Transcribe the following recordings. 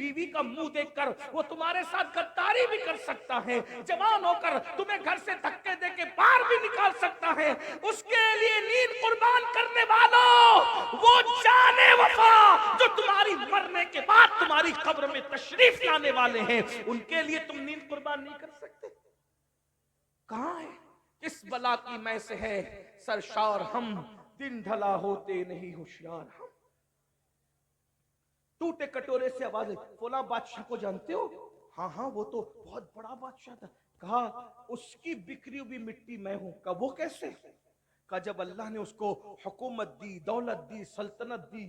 बीवी का मुंह देखकर वो तुम्हारे साथ गद्दारी भी कर सकता है, जवान होकर तुम्हें घर से धक्के देके बाहर भी निकाल सकता है। उसके लिए नींद कुर्बान करने वालों, वो जाने वफा जो तुम्हारी मरने के बाद तुम्हारी कब्र में तशरीफ लाने वाले हैं, उनके लिए तुम नींद कुर्बान नहीं कर सकते। कहां है, किस बला की मैं से है सरशार हम, दिन ढला होते नहीं होशियार हम। टूटे कटोरे से आवाज, फला बादशाह को जानते हो? हाँ हाँ, वो तो बहुत बड़ा बादशाह था। कहा उसकी बिखरी हुई मिट्टी मैं हूं। कहा वो कैसे? कहा जब अल्लाह ने उसको हुकूमत दी, दौलत दी, सल्तनत दी,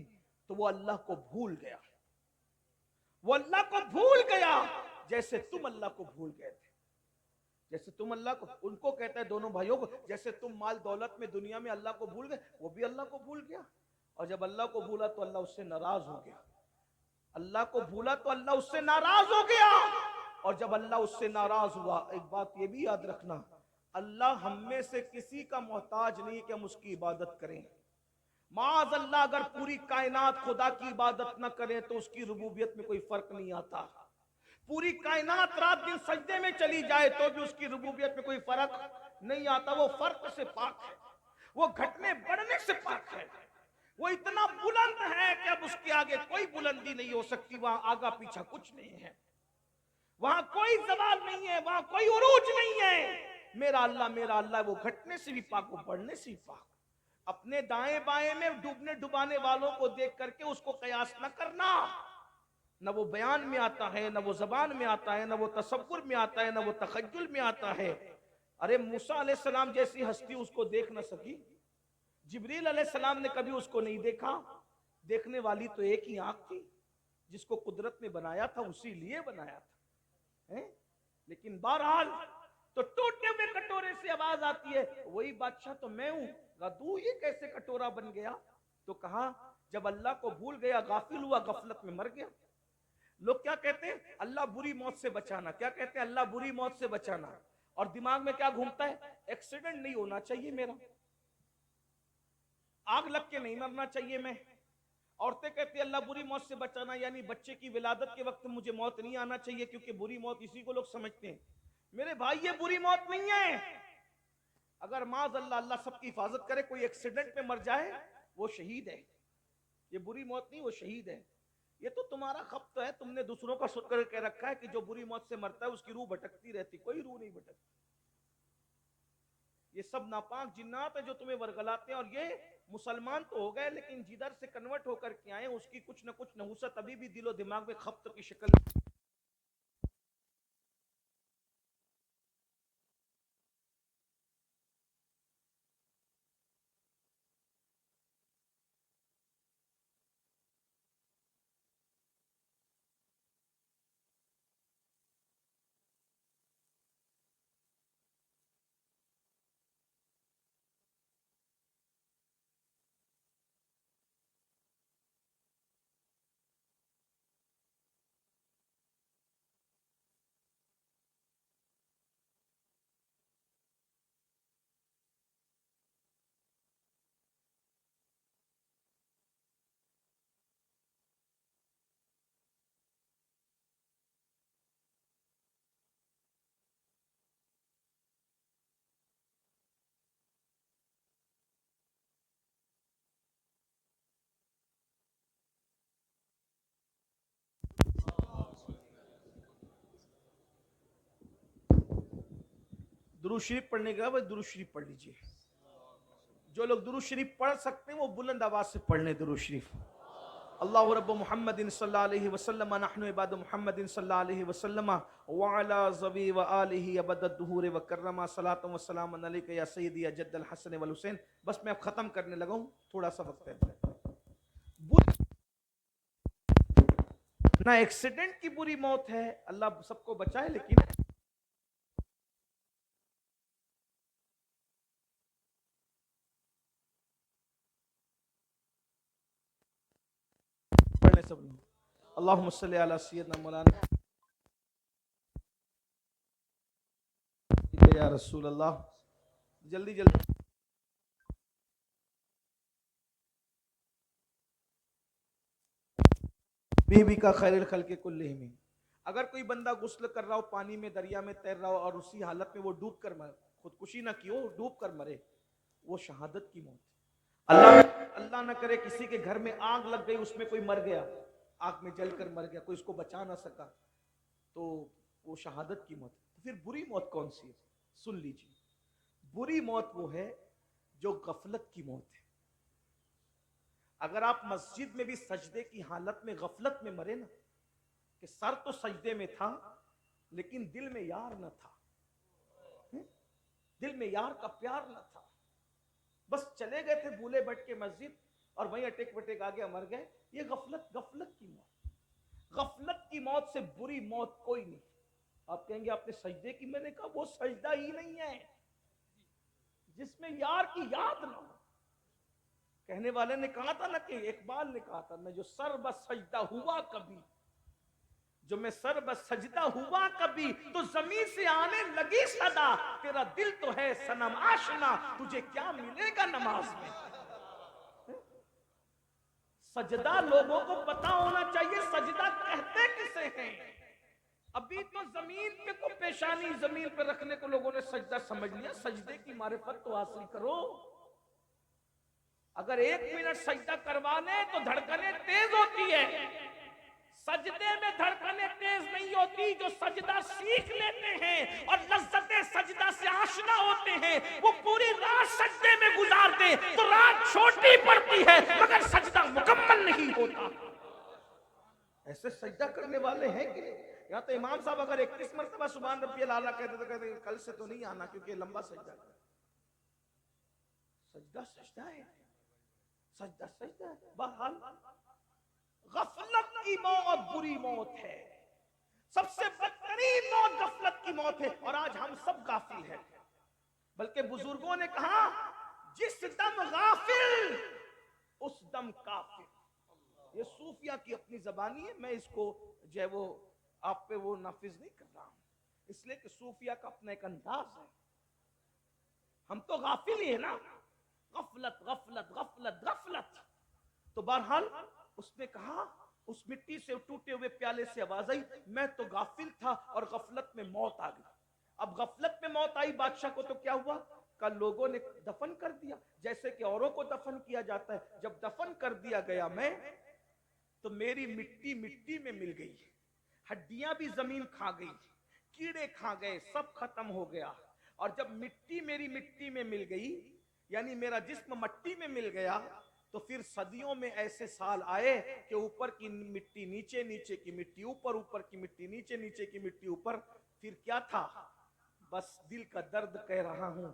तो वो अल्लाह को भूल गया। वो अल्लाह को भूल गया जैसे तुम अल्लाह को भूल गए थे। जैसे तुम अल्लाह को, उनको कहता है दोनों भाइयों को, जैसे तुम माल दौलत में दुनिया में अल्लाह को भूल गए, वो भी अल्लाह को भूल गया। और जब अल्लाह को भूला तो अल्लाह उससे नाराज हो गया। अल्लाह को भूला तो अल्लाह उससे नाराज हो गया। और जब अल्लाह उससे नाराज हुआ, एक बात ये भी याद रखना, अल्लाह हम में से किसी का मोहताज नहीं कि हम उसकी इबादत करें। माज अल्लाह अगर पूरी कायनात खुदा की इबादत न करें तो उसकी रुबूबियत में कोई फर्क नहीं आता। पूरी कायनात रात दिन सजदे में चली जाए तो भी उसकी रुबूबियत में कोई फर्क नहीं आता। वो फर्क से पाक है, वो घटने बढ़ने से पाक है। वो इतना बुलंद है कि अब उसके आगे कोई बुलंदी नहीं हो सकती। वहां आगा पीछा कुछ नहीं है, वहां कोई जवाल नहीं है, वहां कोई उरूज नहीं है। मेरा अल्लाह वो घटने से भी पाक, वो बढ़ने से भी पाक। अपने दाएं बाएं में डूबने डुबाने वालों को देख करके उसको कयास न करना। न वो बयान में आता है, न वो जबान में आता है, न वो तसव्वुर में आता है, न वो तखय्युल में आता है। अरे मूसा अलैहिस्सलाम जैसी हस्ती उसको देख न सकी, जिब्रील अलैहिस्सलाम ने कभी उसको नहीं देखा। देखने वाली तो एक ही आंख थी, जिसको कुदरत ने बनाया था उसी लिए बनाया था, है? लेकिन बहरहाल तो टूटे हुए कटोरे से आवाज आती है, वही बादशाह तो मैं हूं। तू ये कैसे कटोरा बन गया? तो कहा जब अल्लाह को भूल गया, गाफिल हुआ, गफलत में मर गया। लोग क्या कहते हैं? अल्लाह बुरी मौत से बचाना। क्या कहते हैं? अल्लाह बुरी मौत से बचाना। और दिमाग में क्या घूमता है? एक्सीडेंट नहीं होना चाहिए मेरा, आग लग के नहीं मरना चाहिए मैं। औरतें कहती है अल्लाह बुरी मौत से बचाना, यानी बच्चे की विलादत के वक्त मुझे मौत नहीं आना चाहिए, क्योंकि बुरी मौत इसी को लोग समझते हैं। मेरे भाई ये बुरी मौत नहीं है। अगर माज अल्लाह, अल्लाह सबकी हिफाजत करे, कोई एक्सीडेंट में मर जाए वो शहीद है। ये बुरी मौत नहीं, वो शहीद है। ये तो तुम्हारा खप्त है, तुमने दूसरों का सुन करके रखा है कि जो बुरी मौत से मरता है उसकी रूह भटकती रहती। कोई रूह नहीं भटकती। ये सब नापाक जिन्नात है जो तुम्हें वर्गलाते हैं। और ये मुसलमान तो हो गए, लेकिन जिधर से कन्वर्ट होकर के आए उसकी कुछ न कुछ नहुसत अभी भी दिलो दिमाग में खप्त की शक्ल। दुरूद शरीफ पढ़ने का भाई दुरूद शरीफ पढ़ लीजिए। जो लोग दुरूद शरीफ पढ़ सकते हैं वो बुलंद आवाज से पढ़ लें दुरूद शरीफ। अल्लाहु रब्ब मुहम्मदिन सल्लल्लाहु अलैहि वसल्लम नहनु इबाद मुहम्मदिन सल्लल्लाहु अलैहि वसल्लम व अला ज़वी व आलिहि अबद दुहूर व कररमा सलातु व सलाम अलैका या सय्यदी या जद्दल हसन वल हुसैन। बस मैं अब खत्म करने लगा हूं, थोड़ा सा वक्त है। ना एक्सीडेंट की बुरी मौत है, अल्लाह सबको बचाए, लेकिन पढ़ने सब लोग अल्लाहुम्मा सल्ली अला सय्यदना मौलाना या रसूल अल्लाह। जल्दी जल्दी बीबी का खैर खल्के कुल्लिहिम। अगर कोई बंदा गुस्ल कर रहा हो, पानी में दरिया में तैर रहा हो और उसी हालत में वो डूब कर मरे, खुदकुशी ना की हो, डूब कर मरे, वो शहादत की मौत। अल्लाह ना करे किसी के घर में आग लग गई, उसमें कोई मर गया, आग में जलकर मर गया, कोई उसको बचा ना सका, तो वो शहादत की मौत। तो फिर बुरी मौत कौन सी है? सुन लीजिए, बुरी मौत वो है जो गफलत की मौत है। अगर आप मस्जिद में भी सजदे की हालत में गफलत में मरे ना, कि सर तो सजदे में था लेकिन दिल में यार न था, दिल में यार का प्यार न था, बस चले गए थे भूले भट के मस्जिद और वहीं अटेक वटेक आ गया, मर गए, ये गफलत, गफलत की मौत। गफलत की मौत से बुरी मौत कोई नहीं। आप कहेंगे आपने सजदे की, मैंने कहा वो सजदा ही नहीं है जिसमें यार की याद ना हो। कहने वाले ने कहा था ना, कि इकबाल ने कहा था ना, जो सर बस सजदा हुआ कभी, जो मैं सर बस सजदा हुआ कभी, तो जमीन से आने लगी सदा, तेरा दिल तो है सनम आशना, तुझे क्या मिलेगा नमाज में। सजदा लोगों को पता होना चाहिए, सजदा कहते किसे हैं। अभी तो जमीन पे को पेशानी जमीन पे रखने को लोगों ने सजदा समझ लिया। सजदे की मारिफत तो हासिल करो। अगर 1 मिनट सजदा करवाने तो धड़कने तेज होती है, सजदे में धड़कने तेज नहीं होती। जो सजदा सीख लेते हैं और लज्जते सजदा से आशना होते हैं, वो पूरी रात सजदे में गुजारते, तो रात छोटी पड़ती है मगर सजदा मुकम्मल नहीं होता। ऐसे सजदा करने वाले हैं कि या तो इमाम साहब अगर 31 मरतबा सुभान रब्बियल आला कहते तो कहते कल से तो नहीं आना, क्योंकि लंबा सजदा है। सजदा सजदा है, सजदा सजदा है। बहरहाल गफलत की मौत बुरी मौत है, सबसे बदतरीन मौत गफलत की मौत है। और आज हम सब गाफिल हैं, बल्कि बुजुर्गों ने कहा जिस दम गाफिल उस दम काफिर। ये सूफिया की अपनी जबानी है, मैं इसको जो है वो आप पे वो नाफिज नहीं कर रहा हूं, इसलिए कि सूफिया का अपना एक अंदाज है। हम तो गाफिल ही है ना, गफलत गफलत गफलत गफलत। तो बहरहाल उसने कहा, उस मिट्टी से टूटे हुए प्याले से आवाज आई, मैं तो गाफिल था और गफलत में मौत आ गई। अब गफलत में मौत आई बादशाह को, तो क्या हुआ, कल लोगों ने दफन कर दिया, जैसे कि औरों को दफन किया जाता है। जब दफन कर दिया गया मैं, तो मेरी मिट्टी मिट्टी में मिल गई, हड्डियां भी जमीन खा गई, कीड़े खा गए, सब खत्म हो गया। और जब मिट्टी मेरी मिट्टी में मिल गई, यानी मेरा जिस्म मट्टी में मिल गया, तो फिर सदियों में ऐसे साल आए कि ऊपर की मिट्टी नीचे, नीचे की मिट्टी ऊपर, ऊपर की मिट्टी नीचे, नीचे की मिट्टी ऊपर। फिर क्या था, बस दिल का दर्द कह रहा हूं,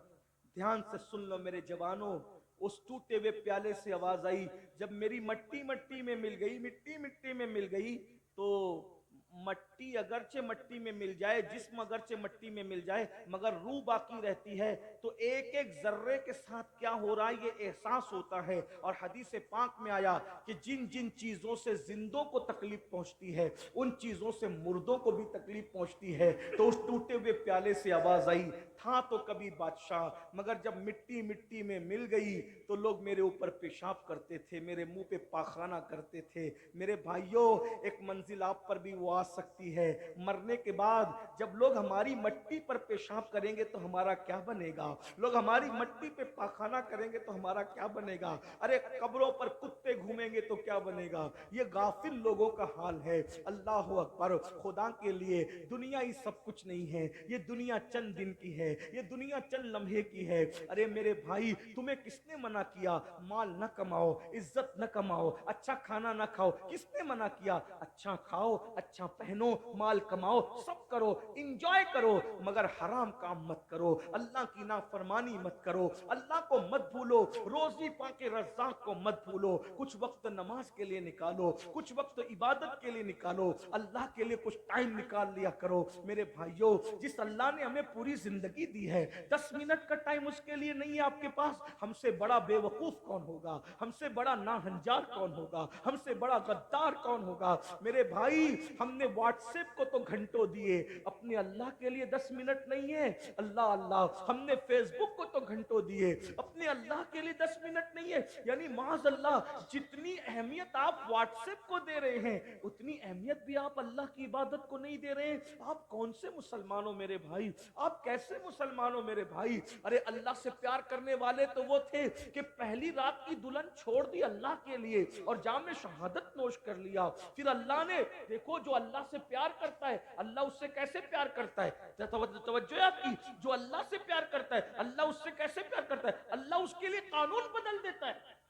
ध्यान से सुन लो मेरे जवानों। उस टूटे हुए प्याले से आवाज आई, जब मेरी मट्टी मट्टी में मिल गई, मिट्टी मिट्टी में मिल गई, तो मट्टी अगरचे मट्टी में मिल जाए, जिस्म अगरचे मट्टी में मिल जाए, मगर रूह बाकी रहती है। तो एक एक जर्रे के साथ क्या हो रहा है ये एहसास होता है। और हदीस पाक में आया कि जिन जिन चीजों से जिंदों को तकलीफ पहुंचती है, उन चीजों से मुर्दों को भी तकलीफ पहुंचती है। तो उस टूटे हुए प्याले से आवाज आई, था तो कभी बादशाह, मगर जब मिट्टी मिट्टी में मिल गई तो लोग मेरे ऊपर पेशाब करते थे, मेरे मुंह पे पाखाना करते थे। मेरे भाइयों, एक मंजिल आप पर भी वो आ सकती है, मरने के बाद जब लोग हमारी मट्टी पर पेशाब करेंगे तो हमारा क्या बनेगा, लोग हमारी मट्टी पे पाखाना करेंगे तो हमारा क्या बनेगा, अरे कब्रों पर कुत्ते घूमेंगे तो क्या बनेगा। ये गाफिल लोगों का हाल है। अल्लाह अकबर, खुदा के लिए दुनिया ही सब कुछ नहीं है, ये दुनिया चंद दिन की है, ये दुनिया चंद लम्हे की है। अरे मेरे भाई, तुम्हें किसने मना किया माल न कमाओ, इज्जत न कमाओ, अच्छा खाना न खाओ, किसने मना किया। अच्छा खाओ, अच्छा पहनो, माल कमाओ, सब करो, इंजॉय करो, मगर हराम काम मत करो, अल्लाह की नाफरमानी मत करो, अल्लाह को मत भूलो, रोजी पाके रज़्ज़ाक़ को मत भूलो। कुछ वक्त नमाज के लिए निकालो, कुछ वक्त इबादत के लिए निकालो, अल्लाह के लिए कुछ टाइम निकाल लिया करो। मेरे भाइयों, जिस अल्लाह ने हमें पूरी जिंदगी दी है, 10 मिनट का टाइम उसके लिए नहीं है आपके पास, हमसे बड़ा बेवकूफ कौन होगा, हमसे बड़ा नाहंजार कौन होगा, हमसे बड़ा गद्दार कौन होगा। मेरे भाई, हमने हमने व्हाट्सएप को तो घंटों दिए, अपने अल्लाह के लिए 10 मिनट नहीं है। अल्लाह अल्लाह। हमने फेसबुक को तो घंटों दिए, अपने अल्लाह के लिए 10 मिनट नहीं है। यानी माज़ अल्लाह, जितनी अहमियत आप व्हाट्सएप को दे रहे हैं, उतनी अहमियत भी आप अल्लाह की इबादत को नहीं दे रहे हैं। आप कौन से मुसलमान हो मेरे भाई? आप कैसे मुसलमान हो मेरे भाई? अरे अल्लाह से प्यार करने वाले तो वो थे कि पहली रात की दुल्हन छोड़ दी अल्लाह के लिए और जाम शहादत नोश कर लिया। फिर अल्लाह ने, देखो जो अल्लाह से प्यार करता है, अल्लाह उससे कैसे प्यार करता है? तवज्जो है आपकी? जो अल्लाह से प्यार करता है, अल्लाह उससे कैसे प्यार करता है? अल्लाह उसके लिए कानून बदल देता है।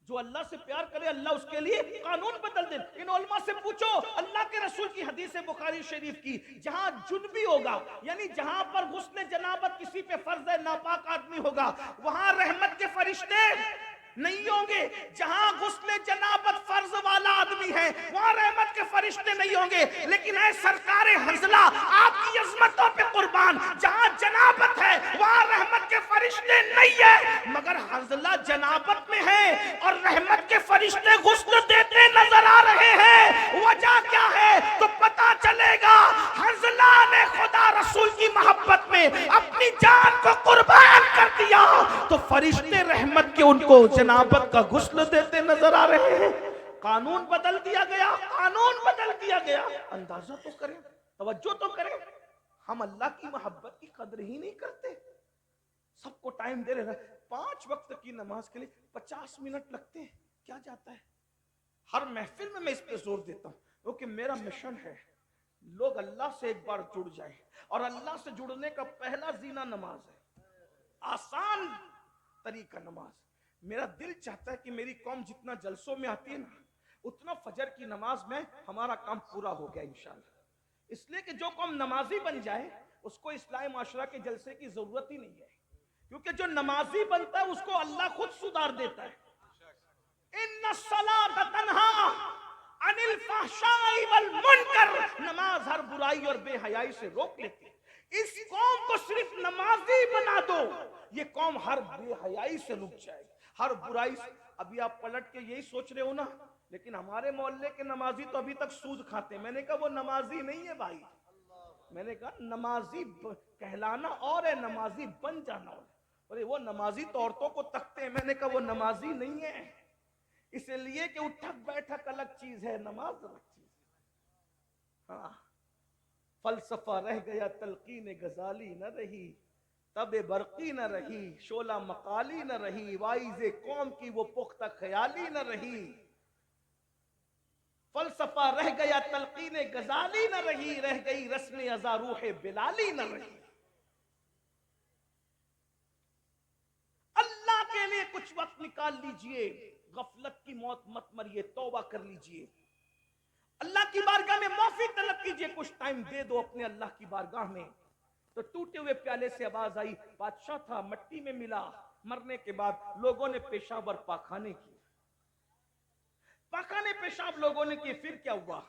जो अल्लाह से प्यार करे, अल्लाह उसके लिए कानून बदल दे। इन उलमा से पूछो, अल्लाह के रसूल की हदीस है बुखारी शरीफ की, जहां जुनबी होगा, यानी जहां पर गुस्ल जनाबत किसी पे फर्ज है, नापाक आदमी होगा, वहां रहमत के फरिश्ते नहीं होंगे। जहां गुस्ल जनाबत फर्ज वाला आदमी है, वहां रहमत के फरिश्ते नहीं होंगे। लेकिन है सरकारे हंजला, आपकी अजमतों पे कुर्बान, जहां जनाबत है वहां रहमत के फरिश्ते नहीं है, मगर हंजला जनाबत में है और रहमत के फरिश्ते गुस्ल देते नजर आ रहे हैं। वजह क्या है? तो पता चलेगा हंजला ने खुदा रसूल की मोहब्बत में अपनी जान को कुर्बान कर दिया, तो फरिश्ते रहमत के उनको जनाबत का गुस्ल देते नजर आ रहे हैं। कानून बदल दिया गया, कानून बदल दिया गया। अंदाजा तो करें, तवज्जो तो करें। हम अल्लाह की मोहब्बत की कदर ही नहीं करते। सबको टाइम दे रहे, 5 वक्त की नमाज के लिए 50 मिनट लगते हैं, क्या जाता है? हर महफिल में मैं इस पे जोर देता हूं, क्योंकि मेरा मिशन है लोग अल्लाह से एक बार जुड़ जाए, और अल्लाह से जुड़ने का पहला जीना नमाज है, आसान तरीका नमाज। मेरा दिल चाहता है कि मेरी कौम जितना जलसों में आती है ना, उतना फजर की नमाज में हमारा काम पूरा हो गया इंशाल्लाह। इसलिए कि जो कौम नमाजी बन जाए, उसको इस्लामी माशरा के जलसे की जरूरत ही नहीं है, क्योंकि जो नमाजी बनता है उसको अल्लाह खुद सुधार देता है। इन्ना सलात तन्हा अनिल फहशाई वल मुनकर, नमाज हर बुराई और बेहयाई से रोक लेती है। इस कौम को सिर्फ नमाजी बना दो, ये कौम हर बेहयाई से रुक जाएगी, हर बुराई से। अभी आप पलट के यही सोच रहे हो ना, लेकिन हमारे मोहल्ले के नमाजी तो अभी तक सूद खाते हैं। मैंने कहा वो नमाजी नहीं है भाई, मैंने कहा नमाजी कहलाना और है, नमाजी बन जाना और। अरे वो नमाजी तो औरतों को तकते हैं, मैंने कहा वो नमाजी नहीं है, इसलिए कि उठक बैठक अलग चीज है, नमाज अलग चीज है। हाँ, फलसफा रह गया, तलकीन गजाली न रही, तबे बरकी न रही, शोला मकाली न रही, वाइज़े कौम की वो पुख्ता ख्याली न रही। फलसफा रह गया, तलकीन गजाली न रही, रह गई रस्म अज़ा रूह बिलाली न रही। अल्लाह के लिए कुछ वक्त निकाल लीजिए, गफलत की मौत मत मरिए, तौबा कर लीजिए, अल्लाह की बारगाह में माफी तलब कीजिए, कुछ टाइम दे दो अपने अल्लाह की बारगाह में। तो टूटे हुए प्याले से आवाज आई, बादशाह था, मट्टी में मिला, मरने के बाद लोगों ने पेशाब और पाखाने किए, पाखाने पेशाब लोगों ने किए। फिर क्या हुआ?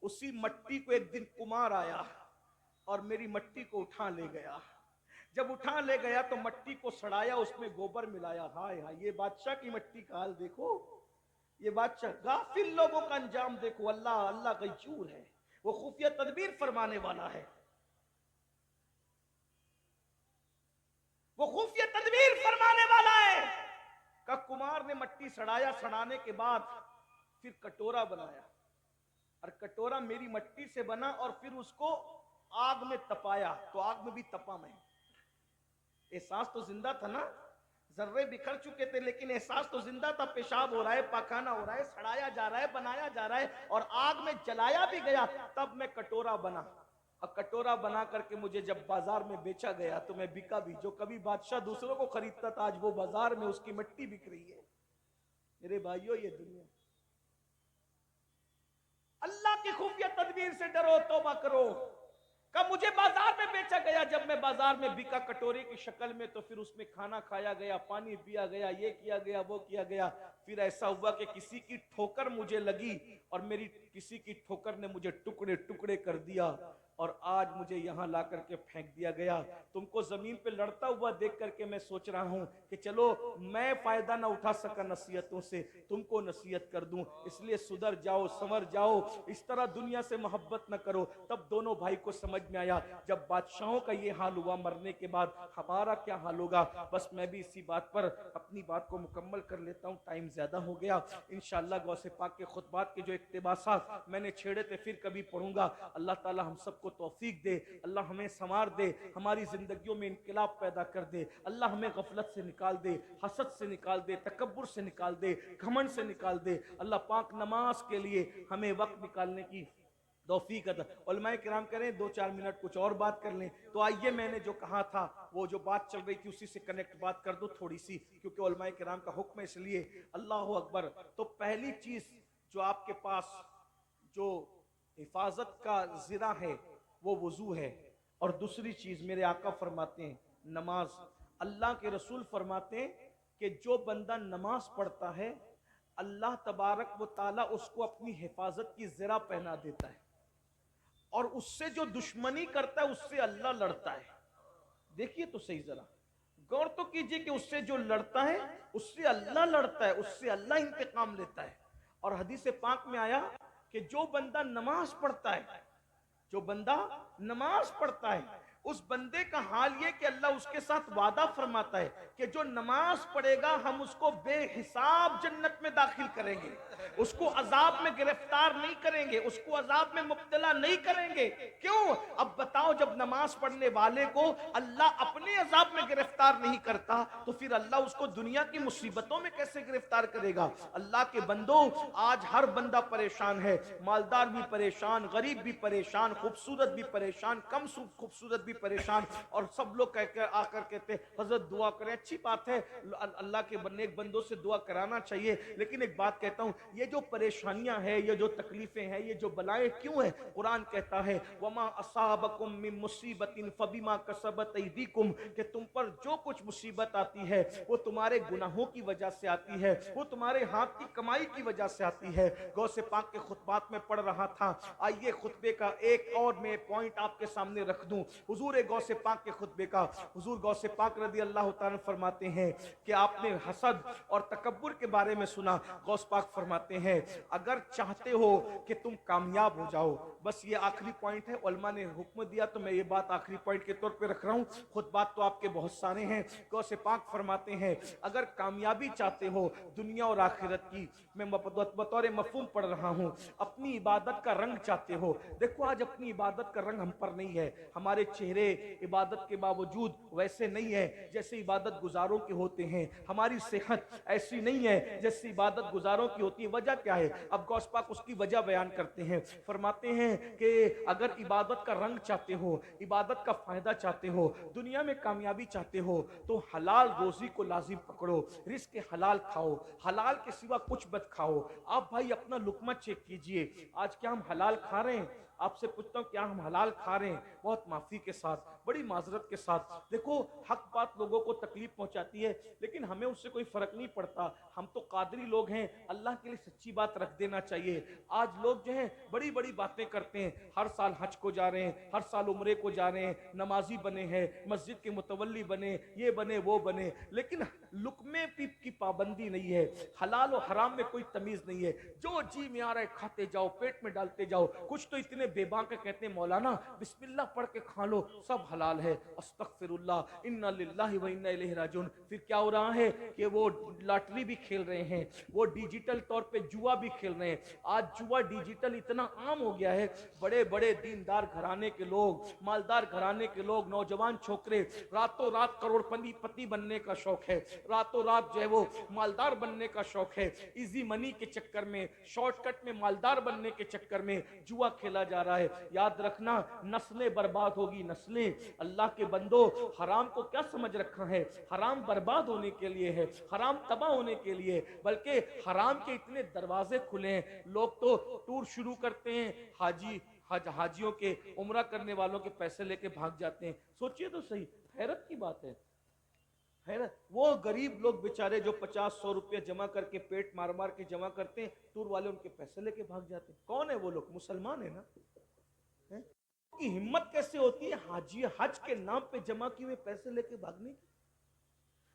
उसी मट्टी को एक दिन कुमार आया और मेरी मट्टी को उठा ले गया। जब उठा ले गया तो मट्टी को सड़ाया, उसमें गोबर मिलाया। हाय हाय, ये बादशाह की मट्टी का हाल देखो, ये बादशाह, गाफिल लोगों का अंजाम देखो। अल्लाह अल्लाह गय्यूर है, वो खुफिया तदबीर फरमाने वाला है, वो खुफिया तदबीर फरमाने वाला है। का कुमार ने मट्टी सड़ाया, सड़ाने के बाद फिर कटोरा बनाया, और कटोरा मेरी मट्टी से बना, और फिर उसको आग में तपाया, तो आग में भी तपा मैं। एहसास तो जिंदा था ना, जर्रे बिखर चुके थे, लेकिन एहसास तो जिंदा था। पेशाब हो रहा है, पाखाना हो रहा है, सड़ाया जा रहा है, बनाया जा रहा है, और आग में जलाया भी गया। तब मैं कटोरा बना, और कटोरा बना करके मुझे जब बाजार में बेचा गया तो मैं बिका भी। जो कभी बादशाह दूसरों को खरीदता था, आज वो बाजार में उसकी मिट्टी बिक रही है। मेरे भाइयों, ये दुनिया, अल्लाह की खुफिया तदबीर से डरो, तौबा करो। कब मुझे बाजार में बेचा गया, जब मैं बाजार में बिका कटोरे की शक्ल में, तो फिर उसमें खाना खाया गया, पानी पिया गया, ये किया गया, वो किया गया। फिर ऐसा हुआ कि किसी की ठोकर मुझे लगी, और मेरी किसी की ठोकर ने मुझे टुकड़े टुकड़े कर दिया। और आज मुझे यहाँ ला करके फेंक दिया गया। तुमको जमीन पे लड़ता हुआ देख करके मैं सोच रहा हूँ कि चलो मैं फायदा ना उठा सका नसीहतों से, तुमको नसीहत कर दूं। इसलिए सुधर जाओ, संवर जाओ, इस तरह दुनिया से मोहब्बत न करो। तब दोनों भाई को समझ में आया जब बादशाहों का ये हाल हुआ, मरने के बाद हमारा क्या हाल होगा। बस मैं भी इसी बात पर अपनी बात को मुकम्मल कर लेता हूँ, टाइम ज्यादा हो गया। इंशाअल्लाह गौसे पाक के खुतबात के जो इक्तिबासात मैंने छेड़े थे फिर कभी पढ़ूंगा। अल्लाह ताला हम सबको तौफीक दे, अल्लाह हमें संवार दे, हमारी जिंदगियों में इनकलाब पैदा कर दे, अल्लाह हमें गफलत से निकाल दे, हसद से निकाल दे, तकब्बुर से निकाल दे, घमंड से निकाल दे। अल्लाह पाक नमाज के लिए हमें वक्त निकालने की तौफीक अता। उलमाए किराम करें 2-4 मिनट कुछ और बात कर लें। तो आइए मैंने जो कहा था वो जो बात चल रही थी उसी से कनेक्ट बात कर दो थोड़ी सी, क्योंकि उलमाए किराम का हुक्म है इसलिए। अल्लाह अकबर। तो पहली चीज जो आपके पास जो हिफाजत का ज़िरा है वो वजू है, और दूसरी चीज मेरे आका फरमाते हैं नमाज। अल्लाह के रसूल फरमाते हैं कि जो बंदा नमाज पढ़ता है अल्लाह तबारक व ताला उसको अपनी हिफाजत की ज़िरा पहना देता है, और उससे जो दुश्मनी करता है उससे अल्लाह लड़ता है। देखिए तो सही जरा गौर तो कीजिए कि उससे जो लड़ता है उससे अल्लाह लड़ता है, उससे अल्लाह इंतकाम लेता है। और हदीस पाक में आया कि जो बंदा नमाज पढ़ता है, जो बंदा नमाज पढ़ता है उस बंदे का हाल ये कि अल्लाह उसके साथ वादा फरमाता है कि जो नमाज पढ़ेगा हम उसको बेहिसाब जन्नत में दाखिल करेंगे, उसको अजाब में गिरफ्तार नहीं करेंगे, उसको अजाब में मुब्तला नहीं करेंगे। क्यों? अब बताओ, जब नमाज पढ़ने वाले को अल्लाह अपने अजाब में गिरफ्तार नहीं करता तो फिर अल्लाह उसको दुनिया की मुसीबतों में कैसे गिरफ्तार करेगा। अल्लाह के बंदो, आज हर बंदा परेशान है, मालदार भी परेशान, गरीब भी परेशान, खूबसूरत भी परेशान, कम खूबसूरत भी परेशान, और सब लोग कहकर आकर कहते हैं हजरत दुआ करें। अच्छी बात है, अल्लाह के नेक बंदों से दुआ कराना चाहिए, लेकिन एक बात कहता हूं, ये जो परेशानियां हैं, ये जो तकलीफें हैं, ये जो बलाएं क्यों है? कुरान कहता है वमा असाबकुम मिन मुसीबतिन फबिमा कसबत ऐदीकुम, कि तुम पर जो कुछ मुसीबत आती है वो तुम्हारे गुनाहों की वजह से आती है, वो तुम्हारे हाथ की कमाई की वजह से आती है। गौसे पाक के खुतबात में पढ़ रहा था, आइए खुतबे का एक और मैं पॉइंट आपके सामने रख दूं। हुजूर गौसे पाक के खुतबे का, हुजूर गौसे पाक रदी अल्लाह ताला फरमाते हैं कि आपने हसद और तकब्बुर के बारे में सुना। गौस पाक फरमाते हैं अगर चाहते हो कि तुम कामयाब हो जाओ, बस ये आखिरी पॉइंट है, उलमा ने हुक्म दिया तो मैं ये बात आखिरी पॉइंट के तौर पे रख रहा हूँ, खुतबात तो आपके बहुत सारे हैं। गौसे पाक फरमाते हैं अगर कामयाबी चाहते हो दुनिया और आखिरत की, मैं बतौर मफहूम पढ़ रहा हूँ, अपनी इबादत का रंग चाहते हो, देखो आज अपनी इबादत का रंग हम पर नहीं है, हमारे चेहरे इबादत के बावजूद वैसे नहीं है जैसे इबादत गुजारों के होते हैं, हमारी सेहत ऐसी नहीं है जैसे इबादत गुजारों की होती है। वजह क्या है? अब गौस पाक उसकी वजह बयान करते हैं, फरमाते हैं कि अगर इबादत का रंग चाहते हो, इबादत का फायदा चाहते हो, दुनिया में कामयाबी चाहते हो, तो हलाल रोजी को लाजिम पकड़ो, रिस्क हलाल खाओ, हलाल के सिवा कुछ मत खाओ। आप भाई अपना लुकमा चेक कीजिए, आज क्या हम हलाल खा रहे हैं? आपसे पूछता हूँ क्या हम हलाल खा रहे हैं? बहुत माफी के साथ, बड़ी माजरत के साथ। देखो हक बात लोगों को तकलीफ पहुंचाती है, लेकिन हमें उससे कोई फर्क नहीं पड़ता, हम तो कादरी लोग हैं, अल्लाह के लिए सच्ची बात रख देना चाहिए। आज लोग जो हैं बड़ी बड़ी बातें करते हैं, हर साल हज को जा रहे हैं, हर साल उम्रे को जा रहे हैं, नमाजी बने हैं, मस्जिद के मुतवल्ली बने, ये बने वो बने, लेकिन लुकमे की पाबंदी नहीं है, हलाल और हराम में कोई तमीज नहीं है, जो जी में आ रहा है खाते जाओ, पेट में डालते जाओ। कुछ तो इतने बेबाक कहते हैं मौलाना बिस्मिल्लाह पढ़ के खा लो सब हलाल है, अस्तगफिरुल्लाह इन्ना लिल्लाहि व इन्ना इलैहि राजिऊन। फिर क्या हो रहा है कि वो लॉटरी भी खेल रहे हैं, वो डिजिटल तौर पे जुआ भी खेल रहे हैं। आज जुआ डिजिटल इतना आम हो गया है, बड़े बड़े दीनदार घराने के लोग, मालदार घराने के लोग, नौजवान छोकरे रातों रात करोड़पति बनने का शौक है, रातों रात जो है वो मालदार बनने का शौक है, इजी मनी के चक्कर में, शॉर्टकट में मालदार बनने के चक्कर में जुआ खेला जा रहा है। याद रखना नस्लें बर्बाद होगी, नस्लें। अल्लाह के बंदो, हराम को क्या समझ रखा है? हराम बर्बाद होने के लिए है, हराम तबाह होने के लिए, बल्कि हराम के इतने दरवाजे खुले हैं, लोग तो टूर शुरू करते हैं, हाजियों के उम्रा करने वालों के पैसे लेके भाग जाते हैं। सोचिए तो सही, हैरत की बात है ना? वो गरीब लोग बेचारे जो 50-100 रुपये जमा करके पेट मार मार के जमा करते हैं, टूर वाले उनके पैसे लेके भाग जाते हैं। कौन है वो लोग? मुसलमान है ना? है? की हिम्मत कैसे होती है हाजी हज के नाम पे जमा किए हुए पैसे लेके भागने की?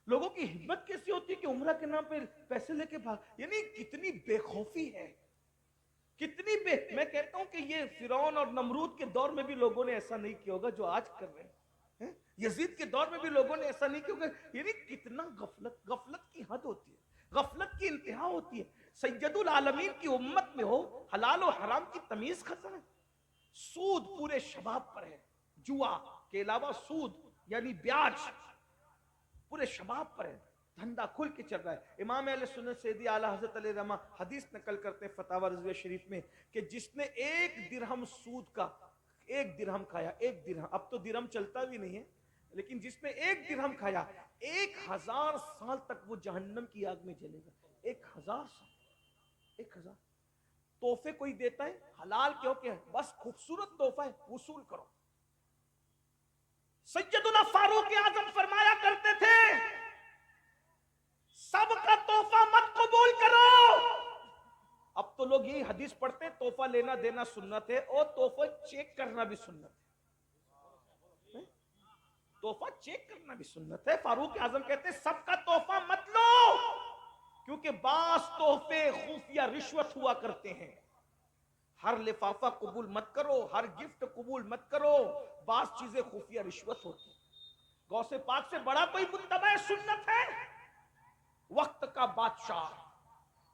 लोगों की हिम्मत कैसी होती है कि उम्रा के नाम पे पैसे लेके भाग, यानी कितनी बेखौफी है, मैं कहता हूं कि ये फिरौन और नमरूद के दौर में भी लोगों ने ऐसा नहीं किया होगा जो आज कर रहे हैं। यजीद के दौर में भी लोगों ने ऐसा नहीं किया होगा। यानी कितना गफलत की हद होती है, गफलत की इंतहा होती है। सैयदुल आलमीन की उम्मत में हो हलाल और हराम की तमीज खत्म है। सूद पूरे शबाब पर है, जुआ के अलावा सूद यानी ब्याज पूरे शबाब पर है, धंधा खुल के चल रहा है। इमाम अहले सुन्नत सैयदी आला हज़रत अली रमा हदीस नकल करते हैं फतावा रज़विया शरीफ में कि जिसने एक दिरहम सूद का, एक दिरहम खाया, एक दिरहम, अब तो दिरहम चलता भी नहीं है, लेकिन जिसने एक दिरहम खाया 1000 साल तक वो जहन्नम की आग में जलेगा। 1000 साल, 1000। तोहफे कोई देता है हलाल क्यों क्या है, बस खूबसूरत तोहफा है, वसूल करो। सैयदुना फारूक आजम फरमाया करते थे सबका तोहफा मत कबूल करो। अब तो लोग यही हदीस पढ़ते हैं तोहफा लेना देना सुन्नत है, और तोहफा चेक करना भी सुन्नत है। तोहफा चेक करना भी सुन्नत है। फारूक आजम कहते हैं सबका तोहफा मत लो, क्योंकि बास तोहफे खुफिया रिश्वत हुआ करते हैं। हर लिफाफा कबूल मत करो, हर गिफ्ट कबूल मत करो, बास चीजें खुफिया रिश्वत होती। गौसे पाक से बड़ा कोई मुत्तबा सुन्नत है? वक्त का बादशाह,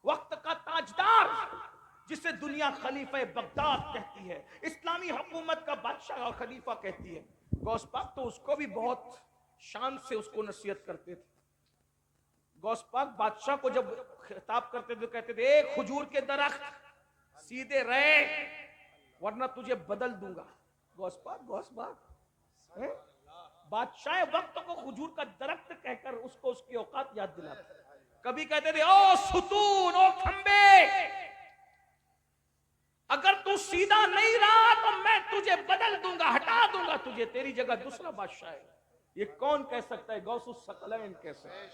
वक्त का ताजदार, जिसे दुनिया खलीफा बगदाद कहती है, इस्लामी हुकूमत का बादशाह और खलीफा कहती है। गौस पाक तो उसको भी बहुत शान से उसको नसीहत करते थे। गौस पाक बादशाह को जब खिताब करते थे कहते थे ए खजूर के दरख्त सीधे रहे वरना तुझे बदल दूंगा। गौस पाक बादशाह वक्त को खजूर का दरख्त कहकर उसको उसकी औकात याद दिलाते। कभी कहते थे ओ सुतून, ओ खंबे, अगर तू सीधा नहीं रहा तो मैं तुझे बदल दूंगा, हटा दूंगा तुझे, तेरी जगह दूसरा बादशाह है। ये कौन कह सकता है? गौसुस सकलैन कह सकता है।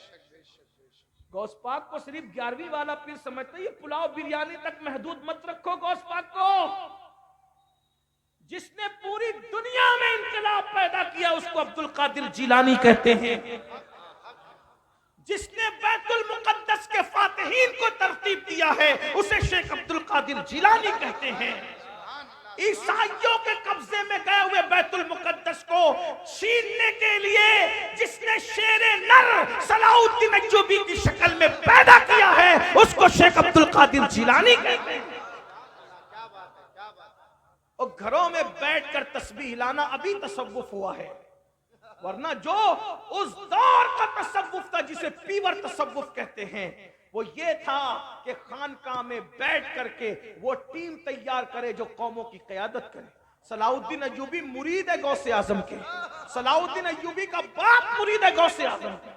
गौस पाक को सिर्फ 11वीं वाला पीर समझते हैं। ये पुलाव बिरयानी तक महदूद मत रखो गौस पाक को। जिसने पूरी दुनिया में इंकलाब पैदा किया उसको अब्दुल कादिर जिलानी कहते हैं। जिसने बैतुल मुकद्दस के फातिहीन को तरतीब दिया है उसे शेख अब्दुल कादिर जिलानी कहते हैं। ईसाइयों के कब्जे में गए हुए बैतुल मुकद्दस को छीनने के लिए जिसने शेरे नर सलाउद्दीन अय्यूबी की शक्ल में पैदा किया है उसको शेख अब्दुल कादिर जिलानी कहते हैं। और घरों में बैठकर तस्बीह हिलाना अभी तसव्वुफ हुआ है, वरना जो उस दौर का तसव्वुफ था जिसे पीवर तसव्वुफ कहते हैं वो ये था कि खानकाह में बैठ करके वो टीम तैयार करे जो कौमों की क़यादत करे। सलाउद्दीन अय्यूबी मुरीद है गौसे आजम के, सलाउद्दीन अय्यूबी का बाप मुरीद है गौसे आजम के।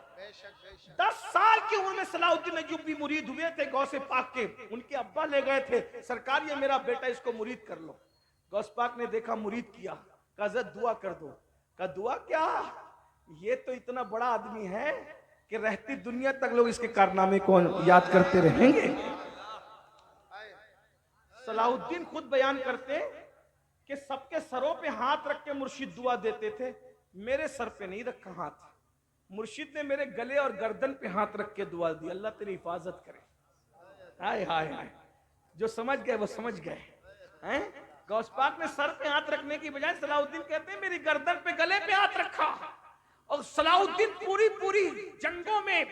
10 साल की उम्र में सलाउद्दीन अय्यूबी मुरीद हुए थे गौसे पाक के। उनके अब्बा ले गए थे, सरकार ये मेरा बेटा इसको मुरीद कर लो। गौस पाक ने देखा मुरीद किया, कहा दुआ कर दो। कहा दुआ क्या, ये तो इतना बड़ा आदमी है कि रहती दुनिया तक लोग इसके कारनामे को याद करते रहेंगे। सलाउद्दीन खुद बयान करते कि सबके सरों पे हाथ रख के मुर्शिद दुआ देते थे, मेरे सर पे नहीं रखा हाथ, मुर्शिद ने मेरे गले और गर्दन पे हाथ रख के दुआ दी, अल्लाह तेरी हिफाजत करे। हाय हाय हाय, जो समझ गए वो समझ गए हैं। गौस पाक ने सर पे हाथ रखने की बजाय सलाउद्दीन कहते हैं मेरी गर्दन पे गले पे हाथ रखा। और सलाउद्दीन पूरी जंगों में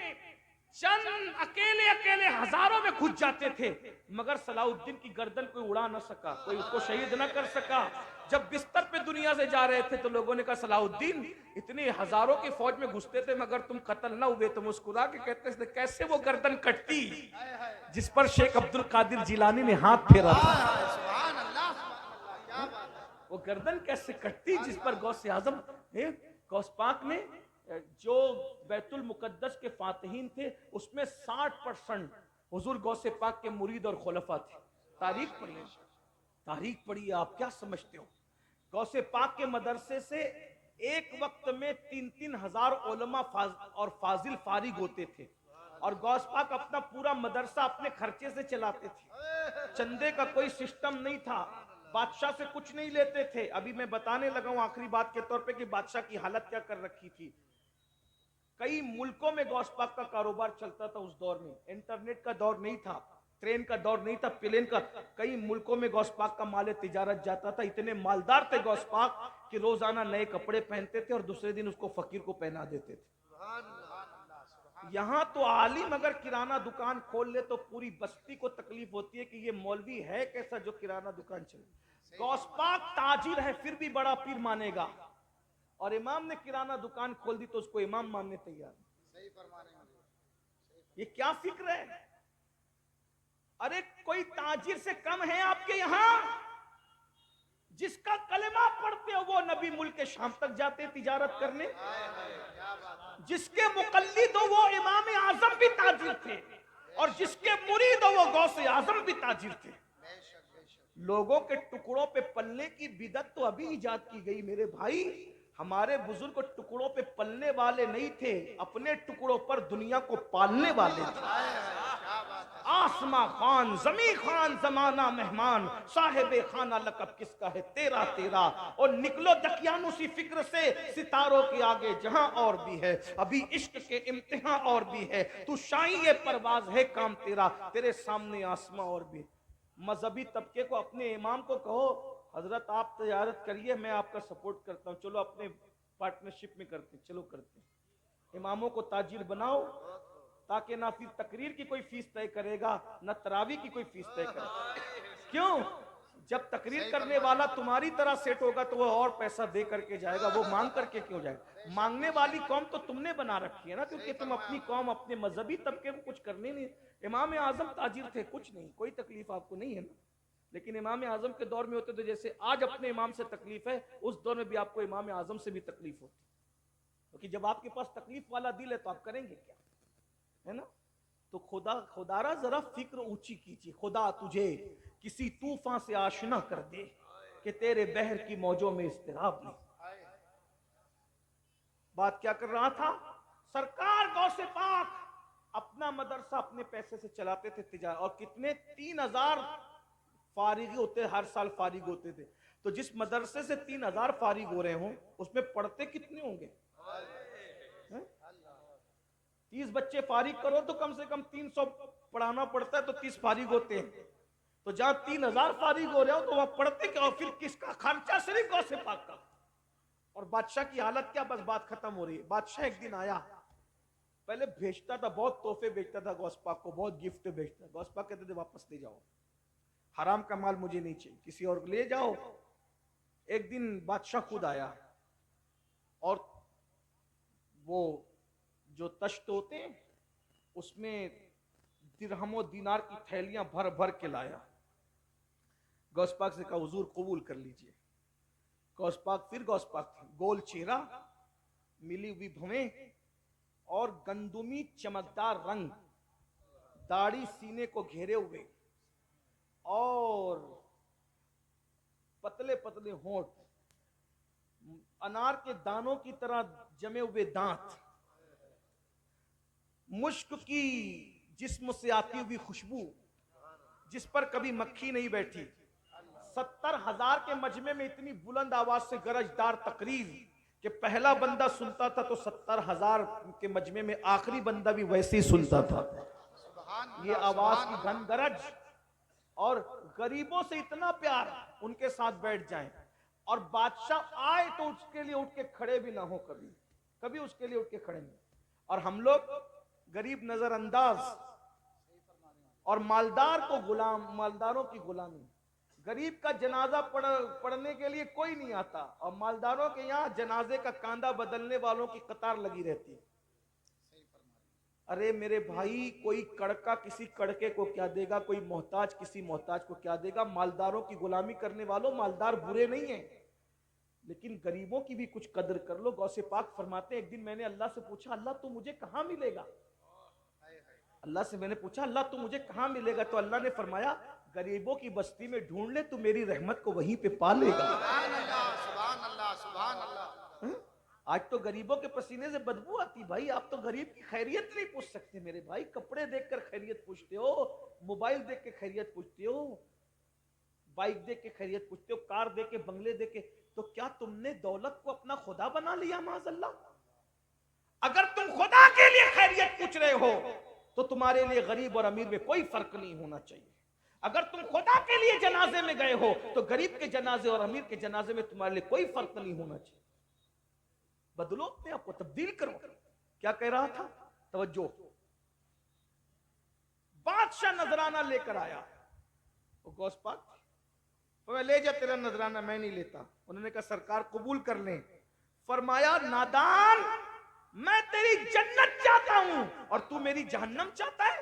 चंद अकेले अकेले हजारों में घुस जाते थे, मगर सलाउद्दीन की गर्दन कोई उड़ा ना सका, कोई उसको शहीद ना कर सका। जब बिस्तर पे दुनिया से जा रहे थे तो लोगों ने कहा सलाउद्दीन इतनी हजारों की फौज में घुसते थे मगर तुम कत्ल ना हुए। तो मुस्कुरा के कहते थे कैसे वो गर्दन कटती जिस पर शेख अब्दुल कादिर जिलानी ने हाथ फेरा था, वो गर्दन कैसे कटती जिस पर गौसे आजम गौस पाक ने जो बैतुल मुकद्दस के फातिहीन थे उसमें 60% हुजूर गौसे पाक के मुरीद और खुलफा थे। तारीख पढ़िए आप क्या समझते हो। गौसे पाक के मदरसे से एक वक्त में 3-3 हजार उलमा और फाजिल फारिग होते थे, और गौस पाक अपना पूरा मदरसा अपने खर्चे से चलाते थे। चंदे का कोई सिस्टम नहीं था, बादशाह से कुछ नहीं लेते थे। अभी मैं बताने लगा हूं आखिरी बात के तौर पे कि बादशाह की हालत क्या कर रखी थी। कई मुल्कों में गौसपाक का कारोबार चलता था उस दौर में। इंटरनेट का दौर नहीं था, ट्रेन का दौर नहीं था, प्लेन का। कई मुल्कों में गौसपाक का माल तिजारत जाता था। इतने मालदार थे गौसपाक कि रोजाना नए कपड़े पहनते थे और दूसरे दिन उसको फकीर को पहना देते थे। यहां तो आलिम अगर किराना दुकान खोल ले तो पूरी बस्ती को तकलीफ होती है कि ये मौलवी है कैसा जो किराना दुकान चले। गौसपाक ताजिर है फिर भी बड़ा पीर मानेगा, और इमाम ने किराना दुकान खोल दी तो उसको इमाम मानने तैयार। ये क्या फिक्र है? अरे कोई ताजिर से कम है आपके यहां? जिसका कलेमा पढ़ते हो वो नबी मुल्क के शाम तक जाते तिजारत करने। जिसके मुकल्लिद हो वो इमाम आजम भी ताजिर थे, और जिसके मुरीद हो वो गौसे आजम भी ताजिर थे। लोगों के टुकड़ों पे पलने की बिदत तो अभी इजाद की गई मेरे भाई। हमारे बुजुर्ग टुकड़ों पे पलने वाले नहीं थे, अपने टुकड़ों पर दुनिया को पालने वाले थे। आसमा खान जमी खान जमाना मेहमान, साहिबे खाना लकब किसका है तेरा तेरा। और निकलो दकियानुसी फिक्र से सितारों के आगे जहां और भी है अभी इश्क के इम्तिहान और भी है। तू शाही ये परवाज है काम तेरा, तेरे सामने आसमा और भी। मजहबी तबके को अपने इमाम को कहो हजरत आप तजारत करिए, मैं आपका सपोर्ट करता हूँ, चलो अपने पार्टनरशिप में करते हैं, चलो करते हैं। इमामों को ताजिर बनाओ ताकि ना फिर तकरीर की कोई फीस तय करेगा ना तरावी की कोई फीस तय करेगा। क्यों? जब तकरीर करने वाला तुम्हारी तरह सेट होगा तो वो और पैसा दे करके जाएगा, वो मांग करके क्यों जाएगा? मांगने वाली कौम तो तुमने बना रखी है ना, क्योंकि तुम अपनी कौम अपने मजहबी तबके को कुछ करने नहीं। इमाम आजम ताजिर थे, कुछ नहीं, कोई तकलीफ आपको नहीं है ना। लेकिन इमाम आजम के दौर में होते तो जैसे आज अपने इमाम से तकलीफ है, उस दौर में भी आपको इमाम आजम से भी तकलीफ होती, क्योंकि जब आपके पास तकलीफ वाला दिल है तो आप करेंगे क्या, है ना। तो खुदारा जरा फिक्र ऊंची कीजिए, खुदा तुझे किसी तूफान से आशना कर दे कि तेरे बहर की मौजों में इस्तिराब नहीं। बात क्या कर रहा था? सरकार गौसे पाक अपना मदरसा अपने पैसे से चलाते थे तिजारत, और कितने 3000 फारिग होते, हर साल फारिग होते थे। तो जिस मदरसे से 3000 फारिग हो रहे हों उसमें पढ़ते कितने होंगे? 30 बच्चे फारिग करो तो कम से कम 300 पढ़ाना पड़ता है, तो 30 फारिग होते हैं। तो जहां 3000 फारिग हो रहे हो तो वहां पढ़ते क्या? और फिर किसका खर्चा? सिर्फ गौसे पाक का। और बादशाह की हालत क्या? बस बात खत्म हो रही है। बादशाह एक दिन आया, पहले भेजता था, बहुत तोहफे भेजता था गौस पाक को, बहुत गिफ्ट भेजता। गौस पाक कहते थे वापस ले जाओ, हराम का माल मुझे नहीं चाहिए, किसी और ले जाओ। एक दिन बादशाह खुद आया और वो जो तश्त होते हैं उसमें दिरहमो दिनार की थैलियां भर भर के लाया। गौस पाक से कहा हुजूर कबूल कर लीजिए। गौस पाक फिर गौस पाक थे, गोल चेहरा, मिली हुई भवें और गंदुमी चमकदार रंग, दाढ़ी सीने को घेरे हुए और पतले पतले होंठ, अनार के दानों की तरह जमे हुए दांत, मुश्क की जिस्म से आती हुई खुशबू जिस पर कभी मक्खी नहीं बैठी। 70,000 के मजमे में इतनी बुलंद आवाज से गरजदार तकरीर कि पहला बंदा सुनता था तो 70,000 के मजमे में आखिरी बंदा भी वैसे ही सुनता था। ये आवाज की घन गरज, और गरीबों से इतना प्यार, उनके साथ बैठ जाएं, और बादशाह आए तो उसके लिए उठ के खड़े भी ना हो, कभी कभी उसके लिए उठ के खड़े नहीं। और हम लोग गरीब नजरअंदाज और मालदार को गुलाम, मालदारों की गुलामी। गरीब का जनाजा पढ़ने के लिए कोई नहीं आता, और मालदारों के यहाँ जनाजे का कांदा बदलने वालों की कतार लगी रहती है। अरे मेरे भाई, कोई कड़का किसी कड़के को क्या देगा, कोई मोहताज किसी मोहताज को क्या देगा। मालदारों की गुलामी करने वालों, मालदार बुरे नहीं है, लेकिन गरीबों की भी कुछ कदर कर लो। गौसे पाक फरमाते हैं, एक दिन मैंने अल्लाह से पूछा, अल्लाह तू मुझे कहाँ मिलेगा? अल्लाह से मैंने पूछा, अल्लाह तू मुझे कहाँ मिलेगा? तो अल्लाह ने फरमाया, गरीबों की बस्ती में ढूंढ ले, तू मेरी रहमत को वहीं पे पा लेगा। आज तो गरीबों के पसीने से बदबू आती भाई। आप तो गरीब की खैरियत नहीं पूछ सकते मेरे भाई। कपड़े देखकर खैरियत पूछते हो, मोबाइल देख के खैरियत पूछते हो। बाइक दे के खैरियत पूछते हो, कार दे के, बंगले दे के। तो क्या तुमने दौलत को अपना खुदा बना लिया? माज़अल्लाह। अगर तुम खुदा के लिए खैरियत पूछ रहे हो तो तुम्हारे लिए गरीब और अमीर में कोई फर्क नहीं होना चाहिए। अगर तुम खुदा के लिए जनाजे में गए हो तो गरीब के जनाजे और अमीर के जनाजे में तुम्हारे लिए कोई फर्क नहीं होना चाहिए। बदलो अपने आप को, तब्दील करो। क्या कह रहा था? तवज्जो। बादशाह नजराना लेकर आया, वो गौस पाक, तो मैं ले जा तेरा नजराना। मैं नहीं लेता। उन्होंने कहा सरकार कबूल कर लें। फरमाया नादान, मैं तेरी जन्नत चाहता हूं और तू मेरी जहन्नम चाहता है।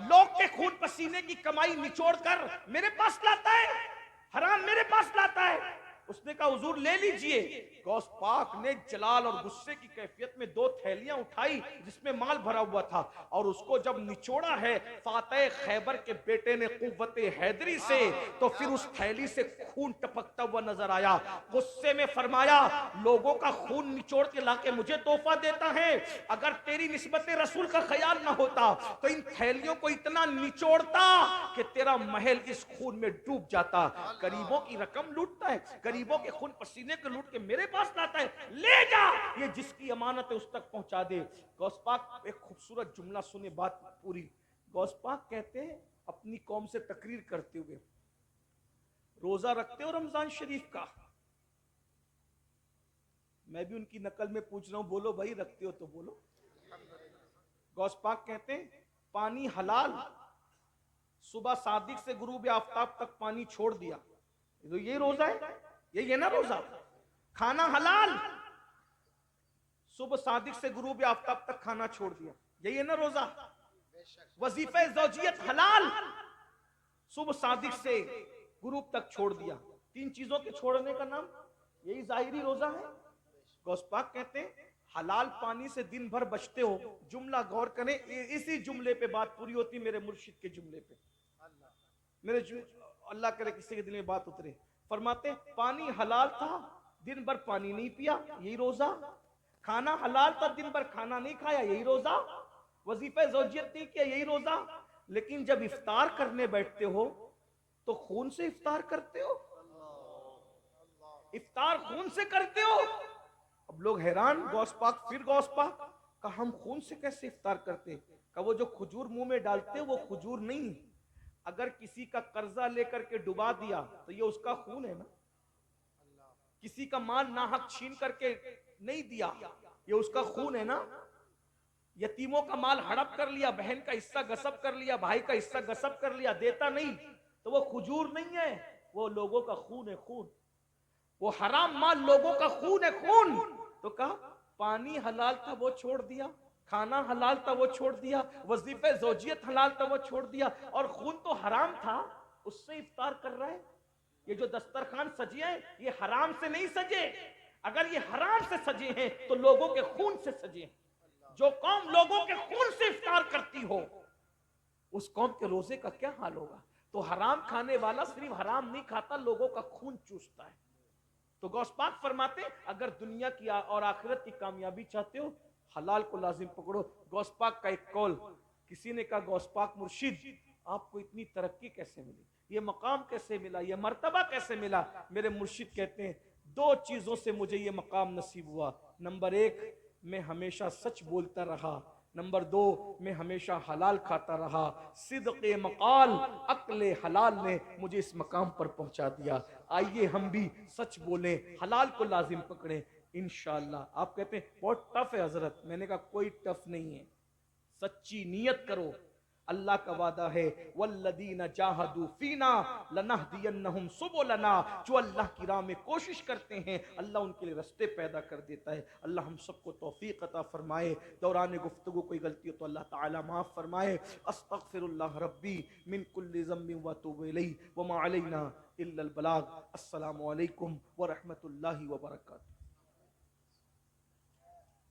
लोग के खून पसीने की कमाई निचोड़ कर मेरे पास लाता है, हराम मेरे पास लाता है। उसने कहा हुजूर ले लीजिए। गौस पाक ने जलाल और गुस्से की कैफियत में 2 थैलियां उठाई जिसमें माल भरा हुआ था, और उसको जब निचोड़ा है फातह खैबर के बेटे ने कुव्वत हैदरी से, तो फिर उस थैली से खून टपकता हुआ नजर आया। गुस्से में फरमाया लोगों का खून निचोड़ के लाके मुझे तोहफा देता है, अगर तेरी निस्बत रसूल का ख्याल ना होता तो इन थैलियों को इतना निचोड़ता कि तेरा महल इस खून में डूब जाता। गरीबों की रकम लूटता है, गरीबों के खून पसीने को लूट के मेरे पास लाता है, ले जा, ये जिसकी अमानत है उस तक पहुंचा दे। गौस पाक एक खूबसूरत जुमला सुने, बात पूरी। गौस पाक कहते हैं अपनी कौम से तकरीर करते हुए, रोजा रखते हो रमजान शरीफ का? मैं भी उनकी नकल में पूछ रहा हूं, बोलो भाई रखते हो तो बोलो। गौस पाक कहते हैं पानी हलाल, सुबह सादिक से गुरूब आफ्ताब तक पानी छोड़ दिया, तो ये रोजा है, यही है ना रोजा। खाना हलाल, सुबह सादिक से गुरूब आफ्ताब तक खाना छोड़ दिया, यही है ना रोजा। वजीफे ज़ौजियत हलाल, सुबह सादिक से गुरूब तक छोड़ दिया। 3 चीजों के छोड़ने का नाम यही जाहिरी रोजा है। गौस पाक कहते हैं हलाल पानी से दिन भर बचते हो। जुमला गौर करें, इसी जुमले पे बात पूरी होती मेरे मुर्शिद के जुमले पे। मेरे अल्लाह करे किसी के दिल में बात उतरे। फरमाते पानी हलाल था, दिन भर पानी नहीं पिया, यही रोजा। खाना हलाल था, दिन भर खाना नहीं खाया, यही रोजा। वजीफे ज़ौजियत नहीं किया, यही रोजा। लेकिन जब इफ्तार करने बैठते हो तो खून से इफ्तार करते हो, इफ्तार खून से करते हो। अब लोग हैरान, गौस पाक फिर गौस पाक का हम खून से कैसे इफ्तार करते? का वो जो खजूर मुंह में डालते वो खजूर नहीं, अगर किसी का कर्जा लेकर के डुबा दिया तो ये उसका खून है ना। किसी का माल नाहक छीन करके नहीं दिया, ये उसका खून है ना। यतीमों का माल हड़प कर लिया, बहन का हिस्सा गसब कर लिया, भाई का हिस्सा गसब कर लिया, देता नहीं, तो वो खजूर नहीं है, वो लोगों का खून है, खून। वो हराम माल लोगों का खून है, खून। तो कहा पानी हलाल था वो छोड़ दिया, खाना हलाल था वो छोड़ दिया, वजीफे ज़ौजियत हलाल था वो छोड़ दिया, और खून तो हराम था उससे इफ्तार कर रहा है। ये जो दस्तरखान सजे हैं ये हराम से नहीं सजे। अगर ये हराम से सजे हैं तो लोगों के खून से सजे हैं। जो कौम लोगों के खून से इफ्तार करती हो उस कौम के रोजे का क्या हाल होगा। तो हराम खाने वाला सिर्फ हराम नहीं खाता, लोगों का खून चूसता है। तो गौस पाक फरमाते अगर दुनिया की और आखिरत की कामयाबी चाहते हो हलाल को लाजिम पकड़ो। गौस पाक का एक कौल, किसी ने कहा गौस पाक मुर्शिद आपको इतनी तरक्की कैसे मिली, ये मकाम कैसे मिला, ये मर्तबा कैसे मिला? मेरे मुर्शिद कहते हैं 2 चीजों से मुझे ये मकाम नसीब हुआ। नंबर 1, मैं हमेशा सच बोलता रहा। नंबर 2, मैं हमेशा हलाल खाता रहा। सिद्क़े मकाल अक्ले हलाल ने मुझे इस मकाम पर पहुंचा दिया। आइए हम भी सच बोलें, हलाल को लाजिम पकड़ें, इंशाअल्लाह। आप कहते हैं बहुत टफ है हजरत, मैंने कहा कोई टफ नहीं है, सच्ची नीयत करो। अल्लाह का वादा है वल्लदीना जाहदू फीना लनहदियन्नहुम सुबुलना, जो अल्लाह की राह में कोशिश करते हैं अल्लाह उनके लिए रास्ते पैदा कर देता है। अल्लाह हम सबको तौफीक अता फरमाए। दौरान गुफ्तगू कोई गलती हो तो अल्लाह ताला माफ़ फरमाए। अस्तगफिरुल्लाह रब्बी मिन कुल्लि ज़म्बिन व अतूबु इलैहि व मा अलैना इल्लल बलाग। अस्सलामु अलैकुम व रहमतुल्लाहि व बरकातुहू।